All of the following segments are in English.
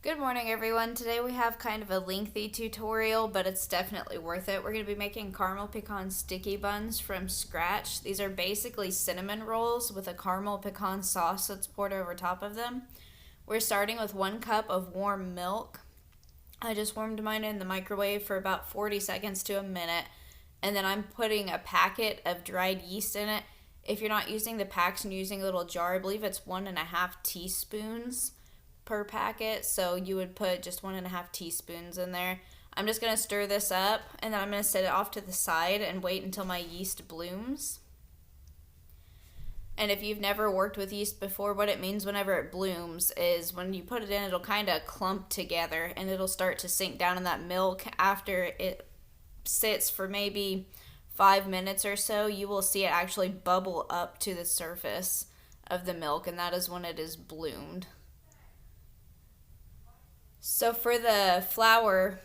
Good morning, everyone. Today we have kind of a lengthy tutorial, but it's definitely worth it. We're going to be making caramel pecan sticky buns from scratch. These are basically cinnamon rolls with a caramel pecan sauce that's poured over top of them. We're starting with 1 cup of warm milk. I just warmed mine in the microwave for about 40 seconds to a minute, and then I'm putting a packet of dried yeast in it. If you're not using the packs and you're using a little jar, I believe it's 1.5 teaspoons per packet, so you would put just 1.5 teaspoons in there. I'm just going to stir this up, and then I'm going to set it off to the side and wait until my yeast blooms. And if you've never worked with yeast before, what it means whenever it blooms is when you put it in, it'll kind of clump together and it'll start to sink down in that milk. After it sits for maybe 5 minutes or so, you will see it actually bubble up to the surface of the milk, and that is when it is bloomed. So for the flour,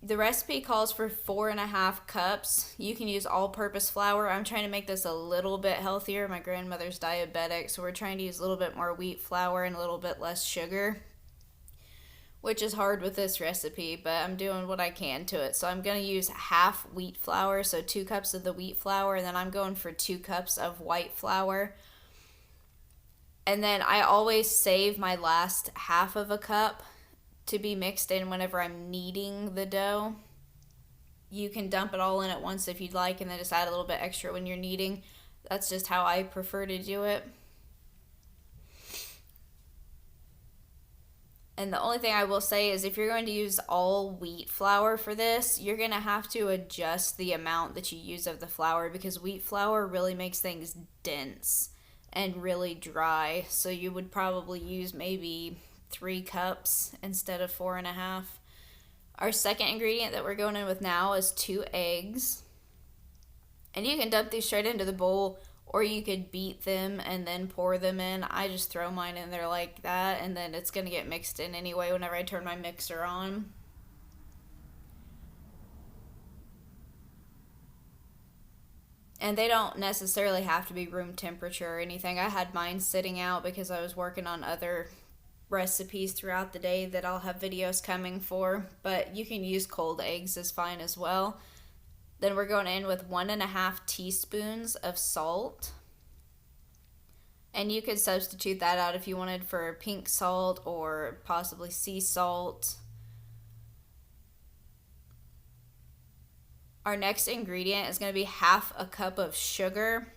the recipe calls for 4.5 cups. You can use all-purpose flour. I'm trying to make this a little bit healthier. My grandmother's diabetic, so we're trying to use a little bit more wheat flour and a little bit less sugar, which is hard with this recipe, but I'm doing what I can to it. So I'm going to use half wheat flour, so 2 cups of the wheat flour, and then I'm going for 2 cups of white flour. And then I always save my last half of a cup to be mixed in whenever I'm kneading the dough. You can dump it all in at once if you'd like, and then just add a little bit extra when you're kneading. That's just how I prefer to do it. And the only thing I will say is if you're going to use all wheat flour for this, you're going to have to adjust the amount that you use of the flour, because wheat flour really makes things dense and really dry. So you would probably use maybe 3 cups instead of 4.5. Our second ingredient that we're going in with now is 2 eggs. And you can dump these straight into the bowl, or you could beat them and then pour them in. I just throw mine in there like that, and then it's going to get mixed in anyway whenever I turn my mixer on. And they don't necessarily have to be room temperature or anything. I had mine sitting out because I was working on other recipes throughout the day that I'll have videos coming for, but you can use cold eggs is fine as well. Then we're going in with 1.5 teaspoons of salt, and you could substitute that out if you wanted for pink salt or possibly sea salt. Our next ingredient is going to be half a cup of sugar.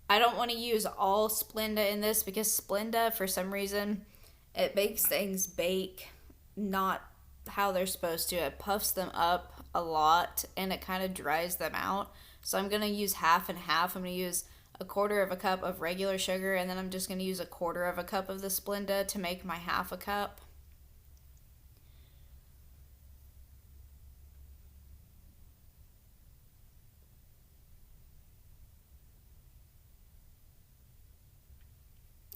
I don't want to use all Splenda in this because Splenda, for some reason, it makes things bake not how they're supposed to. It puffs them up a lot and it kind of dries them out. So I'm going to use half and half. I'm going to use 1/4 cup of regular sugar, and then I'm just going to use 1/4 cup of the Splenda to make my half a cup.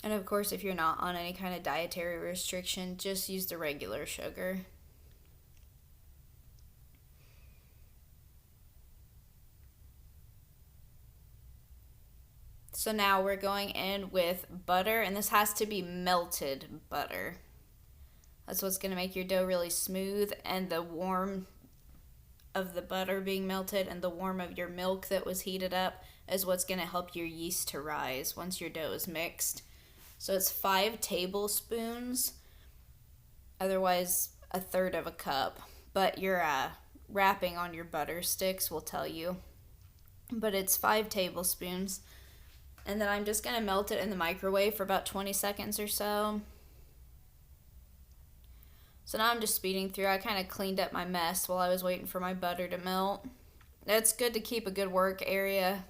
And of course, if you're not on any kind of dietary restriction, just use the regular sugar. So now we're going in with butter, and this has to be melted butter. That's what's going to make your dough really smooth, and the warm of the butter being melted and the warm of your milk that was heated up is what's going to help your yeast to rise once your dough is mixed. So it's 5 tablespoons, otherwise 1/3 cup. But your wrapping on your butter sticks will tell you. But it's 5 tablespoons. And then I'm just going to melt it in the microwave for about 20 seconds or so. So now I'm just speeding through. I kind of cleaned up my mess while I was waiting for my butter to melt. It's good to keep a good work area.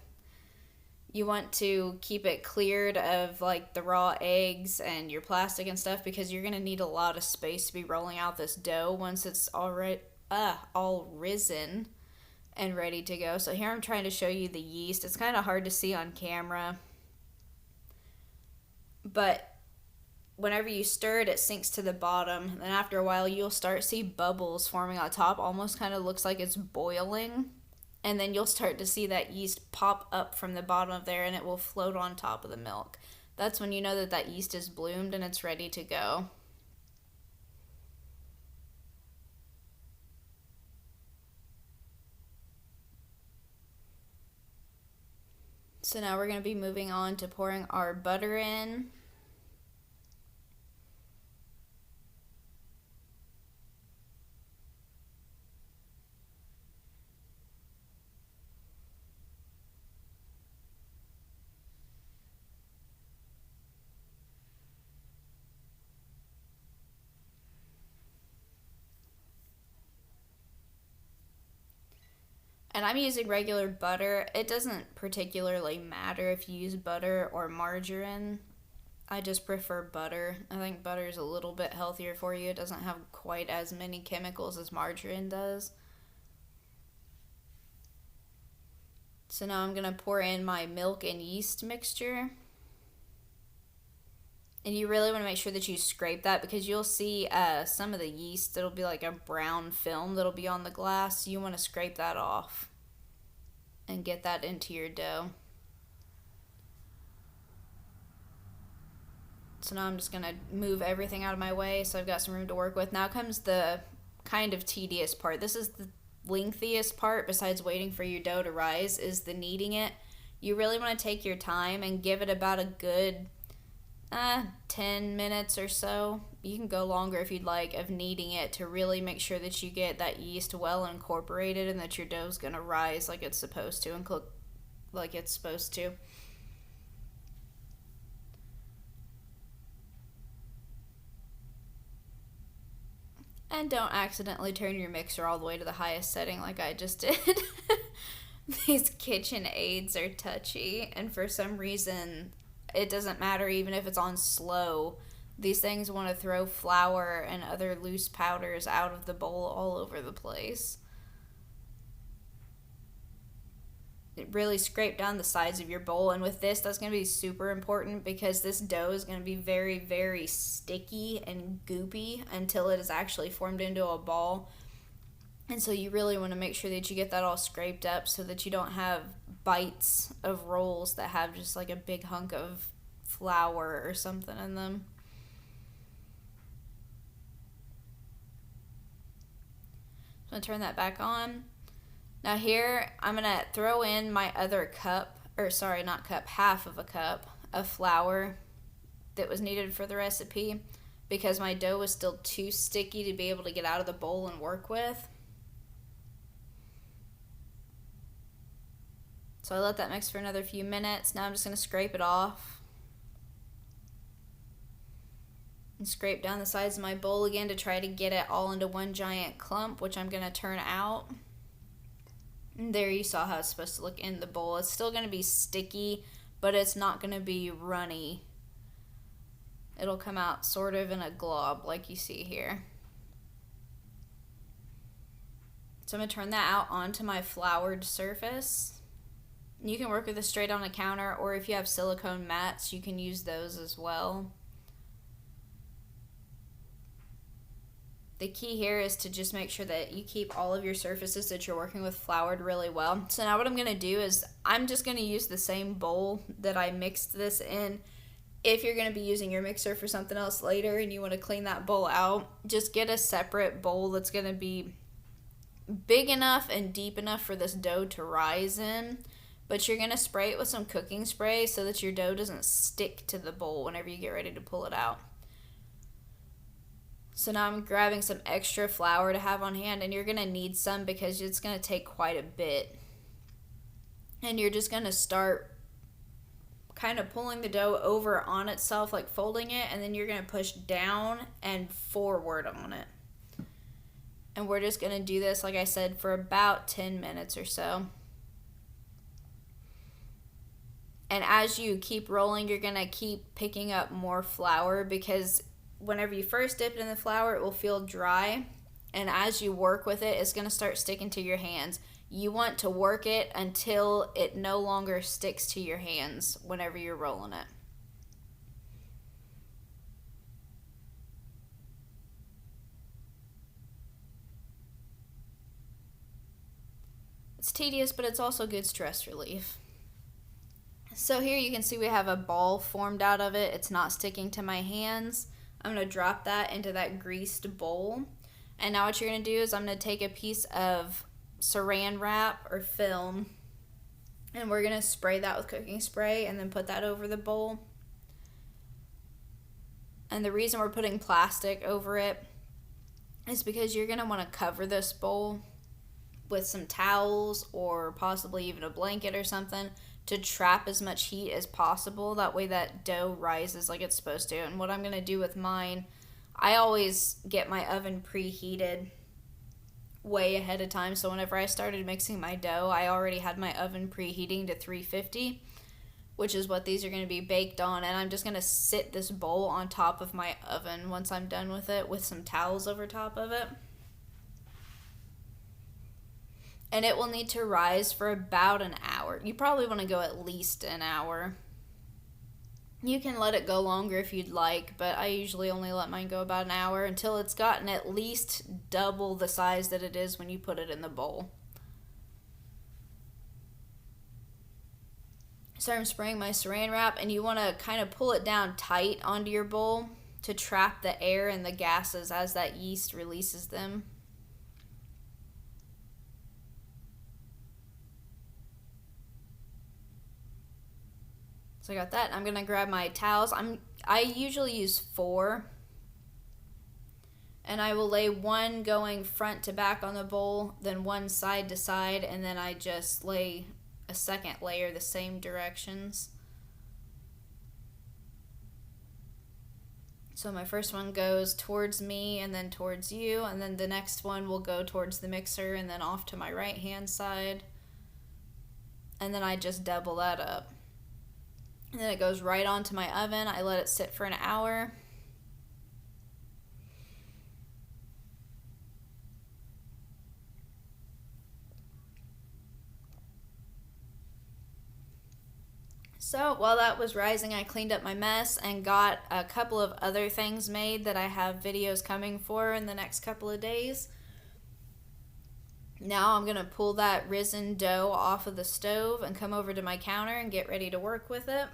You want to keep it cleared of like the raw eggs and your plastic and stuff, because you're going to need a lot of space to be rolling out this dough once it's all risen and ready to go. So here I'm trying to show you the yeast. It's kind of hard to see on camera, but whenever you stir it, it sinks to the bottom. And after a while, you'll start to see bubbles forming on top. Almost kind of looks like it's boiling. And then you'll start to see that yeast pop up from the bottom of there, and it will float on top of the milk. That's when you know that yeast is bloomed and it's ready to go. So now we're going to be moving on to pouring our butter in. And I'm using regular butter. It doesn't particularly matter if you use butter or margarine. I just prefer butter. I think butter is a little bit healthier for you. It doesn't have quite as many chemicals as margarine does. So now I'm going to pour in my milk and yeast mixture. And you really want to make sure that you scrape that, because you'll see some of the yeast, it'll be like a brown film that'll be on the glass. You want to scrape that off and get that into your dough. So now I'm just going to move everything out of my way so I've got some room to work with. Now comes the kind of tedious part. This is the lengthiest part, besides waiting for your dough to rise, is the kneading it. You really want to take your time and give it about a good 10 minutes or so. You can go longer if you'd like, of kneading it to really make sure that you get that yeast well incorporated and that your dough's going to rise like it's supposed to and cook like it's supposed to. And don't accidentally turn your mixer all the way to the highest setting like I just did. These kitchen aids are touchy, and for some reason it doesn't matter even if it's on slow. These things want to throw flour and other loose powders out of the bowl all over the place. It really scrape down the sides of your bowl, and with this, that's going to be super important because this dough is going to be very, very sticky and goopy until it is actually formed into a ball. And so you really want to make sure that you get that all scraped up so that you don't have bites of rolls that have just like a big hunk of flour or something in them. I'm going to turn that back on. Now here, I'm going to throw in my other half of a cup of flour that was needed for the recipe because my dough was still too sticky to be able to get out of the bowl and work with. So I let that mix for another few minutes. Now I'm just going to scrape it off. And scrape down the sides of my bowl again to try to get it all into one giant clump, which I'm going to turn out. And there you saw how it's supposed to look in the bowl. It's still going to be sticky, but it's not going to be runny. It'll come out sort of in a glob like you see here. So I'm going to turn that out onto my floured surface. You can work with this straight on a counter, or if you have silicone mats, you can use those as well. The key here is to just make sure that you keep all of your surfaces that you're working with floured really well. So now what I'm going to do is I'm just going to use the same bowl that I mixed this in. If you're going to be using your mixer for something else later and you want to clean that bowl out, just get a separate bowl that's going to be big enough and deep enough for this dough to rise in. But you're going to spray it with some cooking spray so that your dough doesn't stick to the bowl whenever you get ready to pull it out. So now I'm grabbing some extra flour to have on hand, and you're going to need some because it's going to take quite a bit. And you're just going to start kind of pulling the dough over on itself, like folding it, and then you're going to push down and forward on it. And we're just going to do this, like I said, for about 10 minutes or so. And as you keep rolling, you're going to keep picking up more flour because whenever you first dip it in the flour, it will feel dry. And as you work with it, it's going to start sticking to your hands. You want to work it until it no longer sticks to your hands whenever you're rolling it. It's tedious, but it's also good stress relief. So here you can see we have a ball formed out of it. It's not sticking to my hands. I'm going to drop that into that greased bowl. And now what you're going to do is I'm going to take a piece of saran wrap or film, And we're going to spray that with cooking spray and then put that over the bowl. And the reason we're putting plastic over it is because you're going to want to cover this bowl with some towels or possibly even a blanket or something to trap as much heat as possible. That way that dough rises like it's supposed to. And what I'm going to do with mine, I always get my oven preheated way ahead of time. So whenever I started mixing my dough, I already had my oven preheating to 350, which is what these are going to be baked on. And I'm just going to sit this bowl on top of my oven once I'm done with it with some towels over top of it. And it will need to rise for about an hour. You probably want to go at least an hour. You can let it go longer if you'd like, but I usually only let mine go about an hour until it's gotten at least double the size that it is when you put it in the bowl. So I'm spraying my saran wrap, and you want to kind of pull it down tight onto your bowl to trap the air and the gases as that yeast releases them. So I got that. I'm going to grab my towels. I usually use 4. And I will lay one going front to back on the bowl, then one side to side, and then I just lay a second layer the same directions. So my first one goes towards me and then towards you, and then the next one will go towards the mixer and then off to my right hand side. And then I just double that up. And then it goes right onto my oven. I let it sit for an hour. So while that was rising, I cleaned up my mess and got a couple of other things made that I have videos coming for in the next couple of days. Now I'm going to pull that risen dough off of the stove and come over to my counter and get ready to work with it.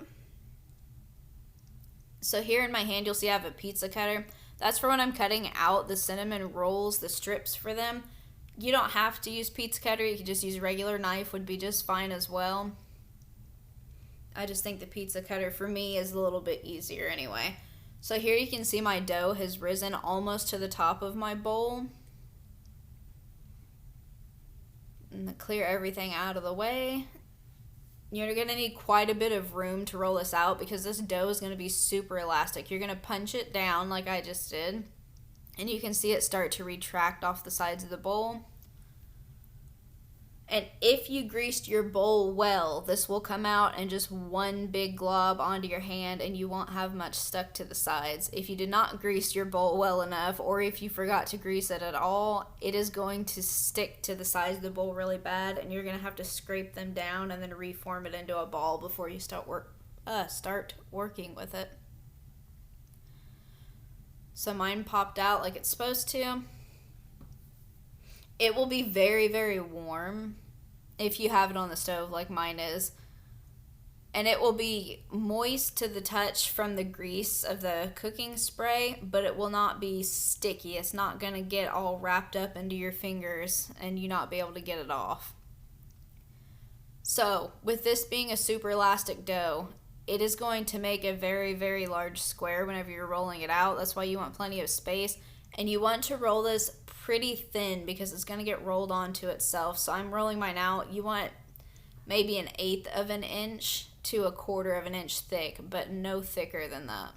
So here in my hand, you'll see I have a pizza cutter. That's for when I'm cutting out the cinnamon rolls, the strips for them. You don't have to use pizza cutter. You can just use a regular knife, would be just fine as well. I just think the pizza cutter for me is a little bit easier anyway. So here you can see my dough has risen almost to the top of my bowl. And clear everything out of the way. You're going to need quite a bit of room to roll this out because this dough is going to be super elastic. You're going to punch it down like I just did. And you can see it start to retract off the sides of the bowl. And if you greased your bowl well, this will come out in just one big glob onto your hand and you won't have much stuck to the sides. If you did not grease your bowl well enough, or if you forgot to grease it at all, it is going to stick to the sides of the bowl really bad, and you're going to have to scrape them down and then reform it into a ball before you start working with it. So mine popped out like it's supposed to. It will be very, very warm if you have it on the stove like mine is. And it will be moist to the touch from the grease of the cooking spray, but it will not be sticky. It's not going to get all wrapped up into your fingers and you not be able to get it off. So, with this being a super elastic dough, it is going to make a very, very large square whenever you're rolling it out. That's why you want plenty of space. And you want to roll this pretty thin because it's going to get rolled onto itself. So I'm rolling mine out. You want maybe 1/8 of an inch to 1/4 of an inch thick, but no thicker than that.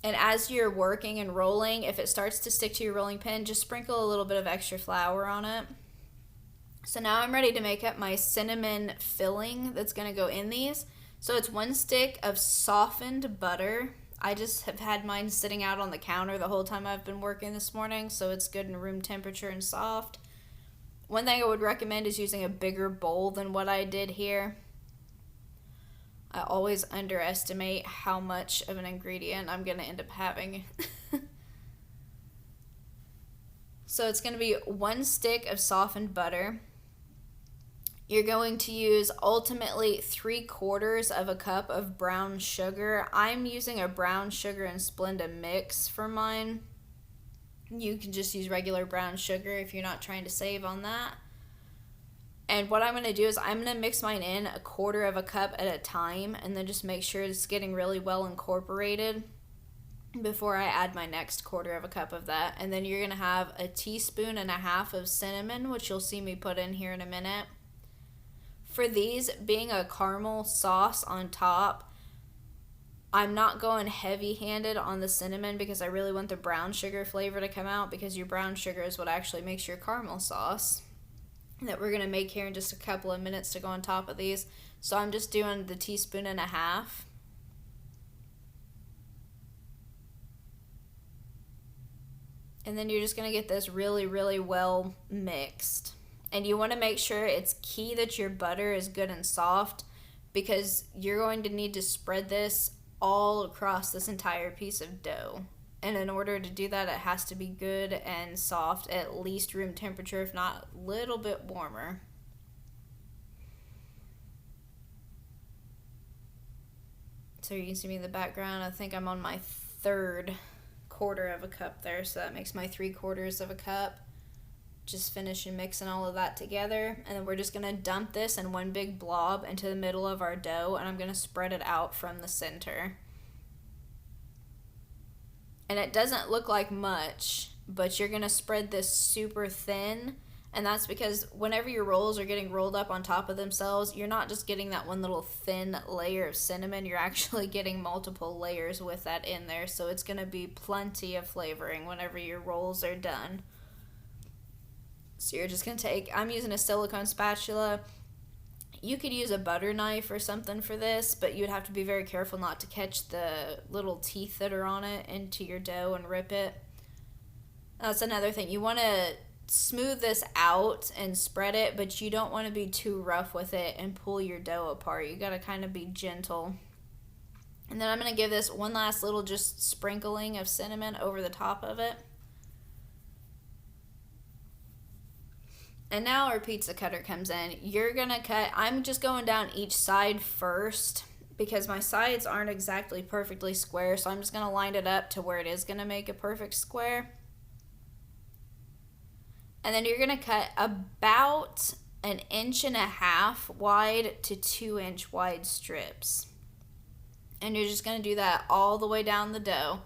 And as you're working and rolling, if it starts to stick to your rolling pin, just sprinkle a little bit of extra flour on it. So now I'm ready to make up my cinnamon filling that's going to go in these. So it's 1 stick of softened butter. I just have had mine sitting out on the counter the whole time I've been working this morning, so it's good in room temperature and soft. One thing I would recommend is using a bigger bowl than what I did here. I always underestimate how much of an ingredient I'm going to end up having. So it's going to be 1 stick of softened butter. You're going to use ultimately 3/4 of a cup of brown sugar. I'm using a brown sugar and Splenda mix for mine. You can just use regular brown sugar if you're not trying to save on that. And what I'm going to do is I'm going to mix mine in 1/4 cup at a time, and then just make sure it's getting really well incorporated before I add my next 1/4 cup of that. And then you're going to have 1.5 teaspoons of cinnamon, which you'll see me put in here in a minute. For these being a caramel sauce on top, I'm not going heavy-handed on the cinnamon because I really want the brown sugar flavor to come out, because your brown sugar is what actually makes your caramel sauce that we're going to make here in just a couple of minutes to go on top of these. So I'm just doing the 1.5 teaspoons. And then you're just going to get this really, really well mixed. And you want to make sure it's key that your butter is good and soft, because you're going to need to spread this all across this entire piece of dough. And in order to do that, it has to be good and soft, at least room temperature, if not a little bit warmer. So you can see me in the background. I think I'm on my 3rd 1/4 cup there, so that makes my 3/4 cup. Just finishing mixing all of that together, and then we're just going to dump this in one big blob into the middle of our dough, and I'm going to spread it out from the center. And it doesn't look like much, but you're going to spread this super thin, and that's because whenever your rolls are getting rolled up on top of themselves, you're not just getting that one little thin layer of cinnamon, you're actually getting multiple layers with that in there, so it's going to be plenty of flavoring whenever your rolls are done. So you're just going to take, I'm using a silicone spatula. You could use a butter knife or something for this, but you'd have to be very careful not to catch the little teeth that are on it into your dough and rip it. That's another thing. You want to smooth this out and spread it, but you don't want to be too rough with it and pull your dough apart. You got to kind of be gentle. And then I'm going to give this one last little just sprinkling of cinnamon over the top of it. And now our pizza cutter comes in. You're going to cut, I'm just going down each side first because my sides aren't exactly perfectly square, so I'm just going to line it up to where it is going to make a perfect square. And then you're going to cut about 1.5 inches wide to 2-inch wide strips. And you're just going to do that all the way down the dough.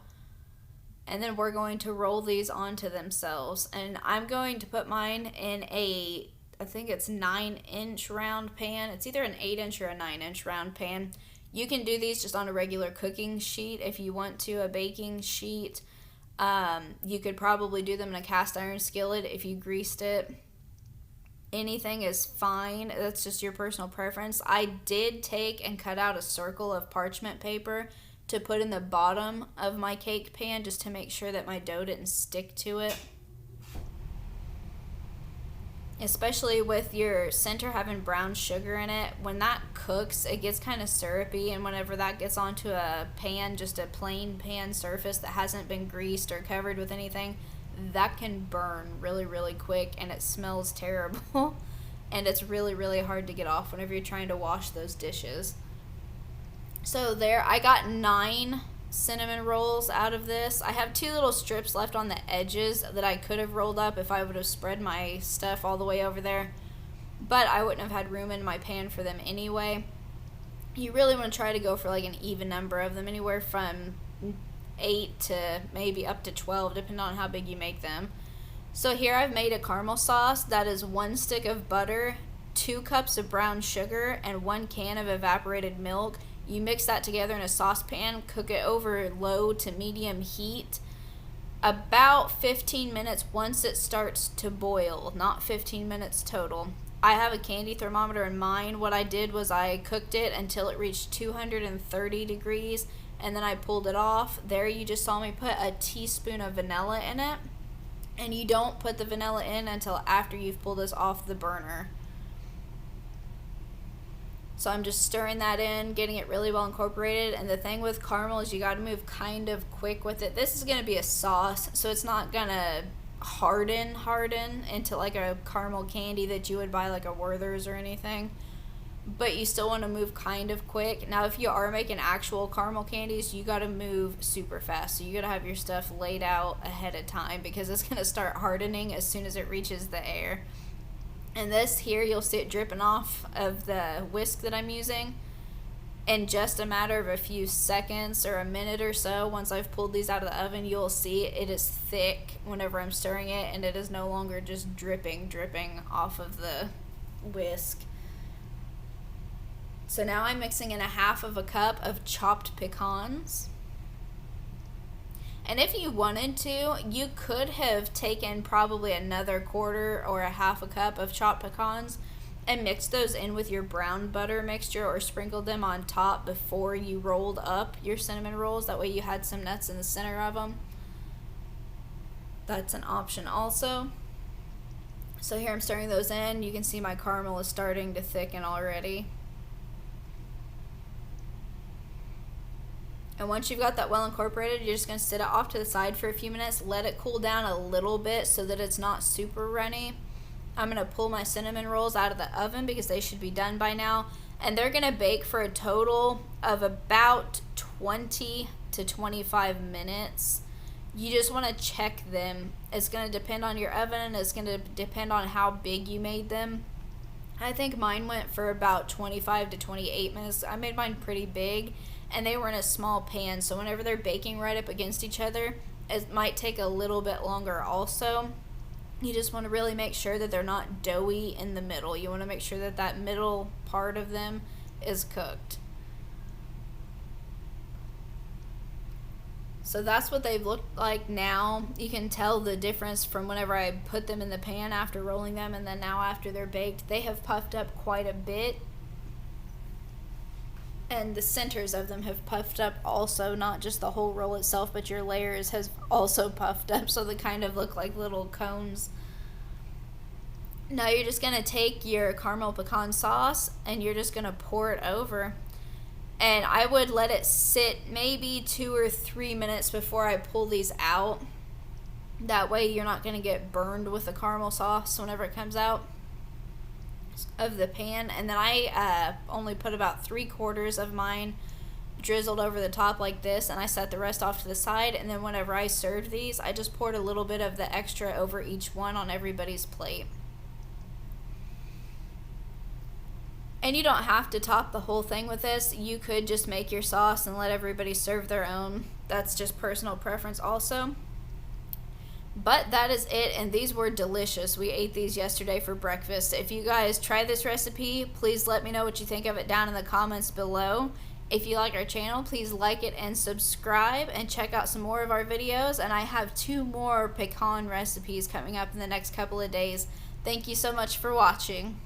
And then we're going to roll these onto themselves. And I'm going to put mine in I think it's 9-inch round pan. It's either an 8-inch or a 9-inch round pan. You can do these just on a regular cooking sheet if you want to, a baking sheet. You could probably do them in a cast iron skillet if you greased it. Anything is fine. That's just your personal preference. I did take and cut out a circle of parchment paper to put in the bottom of my cake pan just to make sure that my dough didn't stick to it. Especially with your center having brown sugar in it, when that cooks, it gets kind of syrupy, and whenever that gets onto a pan, just a plain pan surface that hasn't been greased or covered with anything, that can burn really, really quick, and it smells terrible. And it's really, really hard to get off whenever you're trying to wash those dishes. So there, I got 9 cinnamon rolls out of this. I have 2 little strips left on the edges that I could have rolled up if I would have spread my stuff all the way over there, but I wouldn't have had room in my pan for them anyway. You really want to try to go for like an even number of them, anywhere from 8 to maybe up to 12, depending on how big you make them. So here I've made a caramel sauce that is 1 stick of butter, 2 cups of brown sugar, and 1 can of evaporated milk. You mix that together in a saucepan, cook it over low to medium heat, about 15 minutes once it starts to boil, not 15 minutes total. I have a candy thermometer in mine. What I did was I cooked it until it reached 230 degrees, and then I pulled it off. There you just saw me put a teaspoon of vanilla in it, and you don't put the vanilla in until after you've pulled this off the burner. So I'm just stirring that in, getting it really well incorporated. And the thing with caramel is you got to move kind of quick with it. This is going to be a sauce, so it's not going to harden into like a caramel candy that you would buy like a Werther's or anything. But you still want to move kind of quick. Now, if you are making actual caramel candies, you got to move super fast. So you got to have your stuff laid out ahead of time because it's going to start hardening as soon as it reaches the air. And this here, you'll see it dripping off of the whisk that I'm using in just a matter of a few seconds or a minute or so. Once I've pulled these out of the oven, you'll see it is thick whenever I'm stirring it, and it is no longer just dripping off of the whisk. So now I'm mixing in 1/2 cup of chopped pecans. And if you wanted to, you could have taken probably another 1/4 or 1/2 cup of chopped pecans and mixed those in with your brown butter mixture, or sprinkled them on top before you rolled up your cinnamon rolls. That way you had some nuts in the center of them. That's an option also. So here I'm stirring those in. You can see my caramel is starting to thicken already. And once you've got that well incorporated, you're just going to sit it off to the side for a few minutes, let it cool down a little bit so that it's not super runny. I'm going to pull my cinnamon rolls out of the oven because they should be done by now. And they're going to bake for a total of about 20 to 25 minutes. You just want to check them. It's going to depend on your oven. It's going to depend on how big you made them. I think mine went for about 25 to 28 minutes. I made mine pretty big, and they were in a small pan, so whenever they're baking right up against each other, it might take a little bit longer also. You just want to really make sure that they're not doughy in the middle. You want to make sure that that middle part of them is cooked. So that's what they've looked like now. You can tell the difference from whenever I put them in the pan after rolling them, and then now after they're baked. They have puffed up quite a bit. And the centers of them have puffed up also, not just the whole roll itself, but your layers has also puffed up, so they kind of look like little cones. Now you're just going to take your caramel pecan sauce and you're just going to pour it over. And I would let it sit maybe 2 or 3 minutes before I pull these out. That way you're not going to get burned with the caramel sauce whenever it comes out of the pan. And then I only put about 3/4 of mine drizzled over the top like this, and I set the rest off to the side. And then whenever I served these, I just poured a little bit of the extra over each one on everybody's plate. And you don't have to top the whole thing with this. You could just make your sauce and let everybody serve their own. That's just personal preference also. But that is it, and these were delicious. We ate these yesterday for breakfast. If you guys try this recipe, please let me know what you think of it down in the comments below. If you like our channel, please like it and subscribe, and check out some more of our videos. And I have 2 more pecan recipes coming up in the next couple of days. Thank you so much for watching.